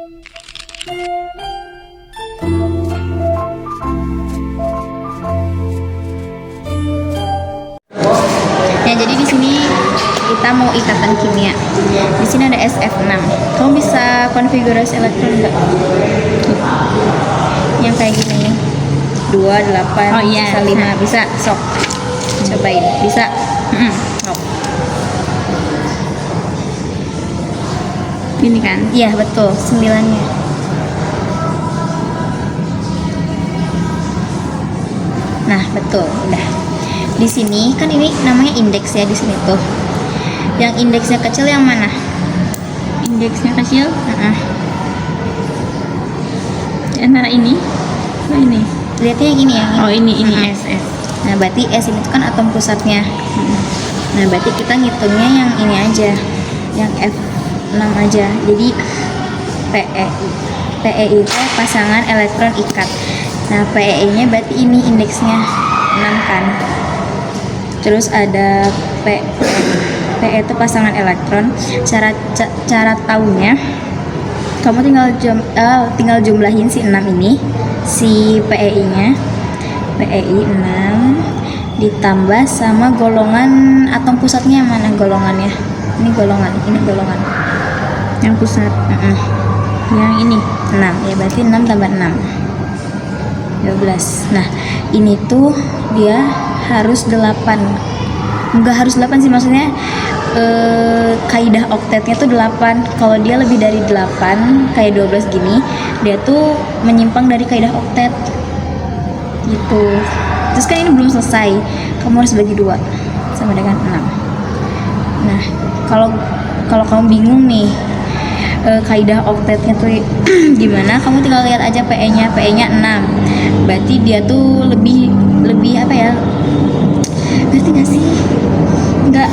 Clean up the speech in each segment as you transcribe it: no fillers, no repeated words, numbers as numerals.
Ya, jadi di sini kita mau ikatan kimia. Di sini ada SF6. Kamu bisa konfigurasi elektron enggak? Yang kayak gini nih. 2, 8, Oh, iya. bisa 5, bisa. Sok. Cobain. Bisa. Sok. Ini kan? Iya, betul. 9-nya. Nah, betul. Udah. Di sini kan ini namanya indeks ya di sini tuh. Yang indeksnya kecil yang mana? Indeksnya kecil. Heeh. Antara ini. Oh, ini. Lihatnya yang ini ya. Oh, ini SS. Nah, berarti S ini tuh kan atom pusatnya. Nah, berarti kita ngitungnya yang ini aja. Yang F6 aja. Jadi PE. PE itu pasangan elektron ikat. Nah, PE-nya berarti ini indeksnya 6 kan. Terus ada PE. PE itu pasangan elektron. Cara taunya kamu tinggal jumlahin si 6 ini, si PEI-nya. PEI 6 ditambah sama golongan atom pusatnya, mana golongannya? Ini golongan, ini golongan. Yang pusat. Yang ini 6, ya berarti 6 tambah 6 12. Nah, ini tuh dia harus 8. Enggak harus 8 sih, maksudnya kaidah oktetnya tuh 8. Kalau dia lebih dari 8 kayak 12 gini, dia tuh menyimpang dari kaidah oktet gitu. Terus kan ini belum selesai, kamu harus bagi 2 sama dengan 6. Nah, kalau kamu bingung nih kaidah oktetnya tuh gimana, kamu tinggal lihat aja PE-nya. PE-nya 6. Berarti dia tuh lebih apa ya? Ngerti gak sih? Enggak.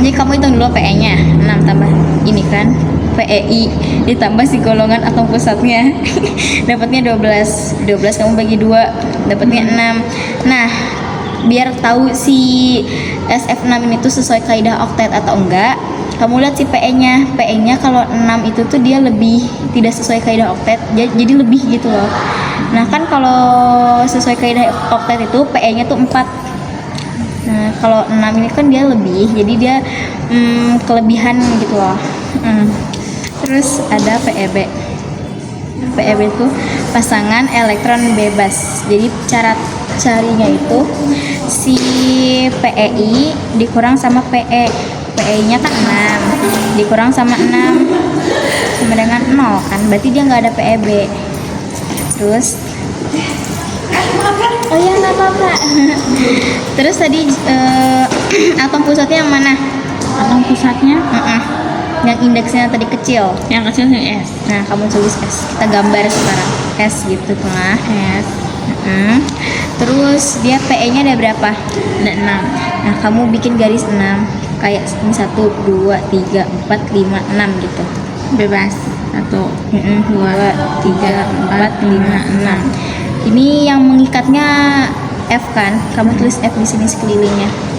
Ini kamu hitung dulu PE-nya. 6 tambah ini kan PEI ditambah si golongan atom pusatnya. Dapatnya 12. 12 kamu bagi 2, dapatnya 6. Nah, biar tahu si SF6 ini tuh sesuai kaidah oktet atau enggak, kamu lihat si PE-nya. PE-nya kalau 6 itu tuh dia lebih tidak sesuai kaidah oktet, jadi lebih gitu loh. Nah, kan kalau sesuai kaidah oktet itu PE-nya tuh 4. Nah, kalau 6 ini kan dia lebih, jadi dia kelebihan gitu loh. Terus ada PEB. PEB itu pasangan elektron bebas. Jadi cara carinya itu si PEI dikurang sama PE. PE-nya kan 6 dikurang sama 6 sama dengan 0 kan, berarti dia nggak ada PEB. Terus oh ya, nggak apa-apa. Terus tadi atom pusatnya yang mana? Atom pusatnya yang indeksnya tadi kecil. yang kecil yang S. Nah, kamu tulis S. Kita gambar sekarang S gitu, tengah S. Terus dia PE-nya ada berapa? Ada 6. Nah, kamu bikin garis 6 kayak ini 1, 2, 3, 4, 5, 6 gitu. Bebas. 1, 2, 3, 4, 5, 6. Ini yang mengikatnya F kan? Kamu tulis F di sini sekelilingnya.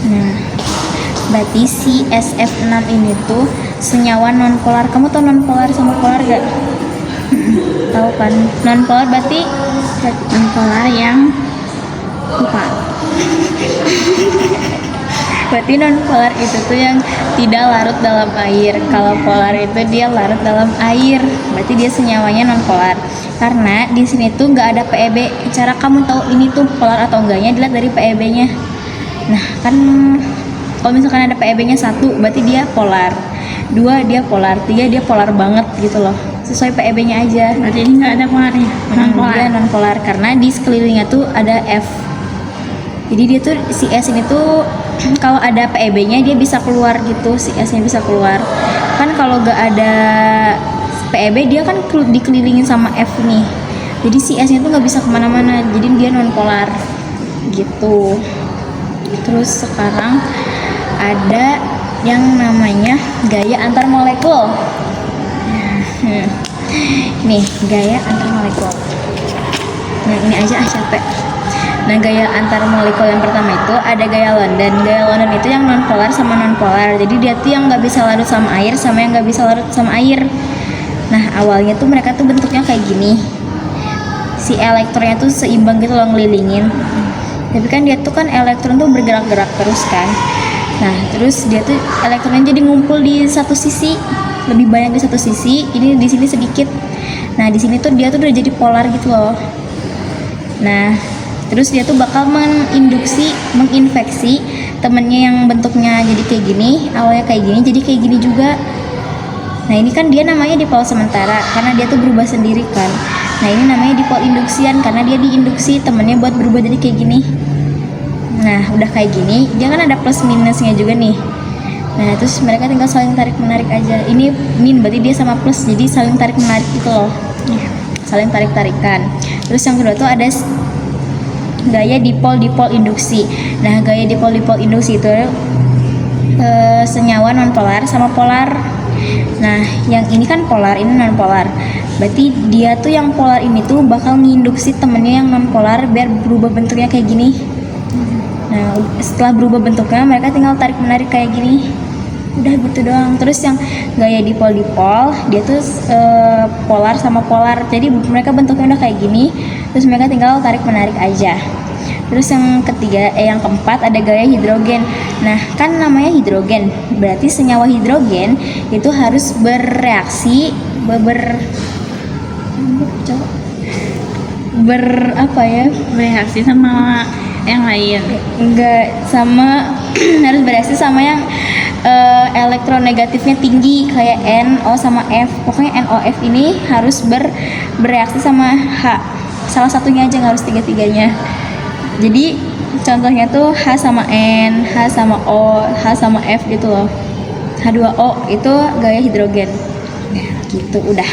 Nah, berarti si SF6 ini tuh senyawa nonpolar. Kamu tahu nonpolar sama polar gak? Tahu kan? Nonpolar berarti Nonpolar yang lupa. Berarti nonpolar itu tuh yang tidak larut dalam air. Kalau polar itu dia larut dalam air. Berarti dia senyawanya nonpolar. Karena di sini tuh nggak ada PEB. Cara kamu tahu ini tuh polar atau enggaknya dilihat dari PEB-nya. Nah, kan kalau misalkan ada PEB-nya 1, berarti dia polar. 2 dia polar, 3 dia polar banget gitu loh. Sesuai PEB-nya aja. Berarti ini nggak ada polarnya. Non-polar. Dia non-polar karena di sekelilingnya tuh ada F. Jadi dia tuh si S ini tuh kalau ada PEB-nya dia bisa keluar gitu, si S-nya bisa keluar. Kan kalau gak ada PEB dia kan dikelilingin sama F nih. Jadi si S-nya tuh nggak bisa kemana-mana. Jadi dia non-polar gitu. Terus sekarang ada yang namanya gaya antar molekul. Nih, gaya antar molekul. Nah, ini aja capek. Nah, gaya antar molekul yang pertama itu ada gaya London. Gaya London itu yang nonpolar sama nonpolar. Jadi dia tuh yang nggak bisa larut sama air sama yang nggak bisa larut sama air. Nah, awalnya tuh mereka tuh bentuknya kayak gini. Si elektronnya tuh seimbang gitu loh ngelilingin. Tapi kan dia tuh kan elektron tuh bergerak-gerak terus kan. Nah, terus dia tuh elektronnya jadi ngumpul di satu sisi, lebih banyak di satu sisi. Ini di sini sedikit. Nah, di sini tuh dia tuh udah jadi polar gitu loh. Nah, terus dia tuh bakal menginfeksi temennya yang bentuknya jadi kayak gini, awalnya kayak gini, jadi kayak gini juga. Nah, ini kan dia namanya dipol sementara karena dia tuh berubah sendiri kan. Nah, ini namanya dipol induksian karena dia diinduksi temennya buat berubah jadi kayak gini. Nah, udah kayak gini, dia kan ada plus minusnya juga nih. Nah, terus mereka tinggal saling tarik menarik aja. Ini min berarti dia sama plus, jadi saling tarik menarik gitu loh. Saling tarik tarikan. Terus yang kedua tuh ada gaya dipol induksi. Nah, gaya dipol induksi itu senyawa nonpolar sama polar. Nah, yang ini kan polar, ini nonpolar. Berarti dia tuh yang polar ini tuh bakal nginduksi temennya yang nonpolar biar berubah bentuknya kayak gini. Nah, setelah berubah bentuknya mereka tinggal tarik menarik kayak gini. Udah gitu doang. Terus yang gaya dipol dia tuh polar sama polar. Jadi mereka bentuknya udah kayak gini. Terus mereka tinggal tarik menarik aja. Terus yang yang keempat ada gaya hidrogen. Nah, kan namanya hidrogen. Berarti senyawa hidrogen itu harus bereaksi Bereaksi sama yang lain. enggak sama harus bereaksi sama yang elektronegatifnya tinggi kayak NO sama F. Pokoknya NOF ini harus bereaksi sama H. Salah satunya aja, nggak harus tiga-tiganya. Jadi contohnya tuh H sama N, H sama O, H sama F gitu loh. H2O itu gaya hidrogen. Gitu udah.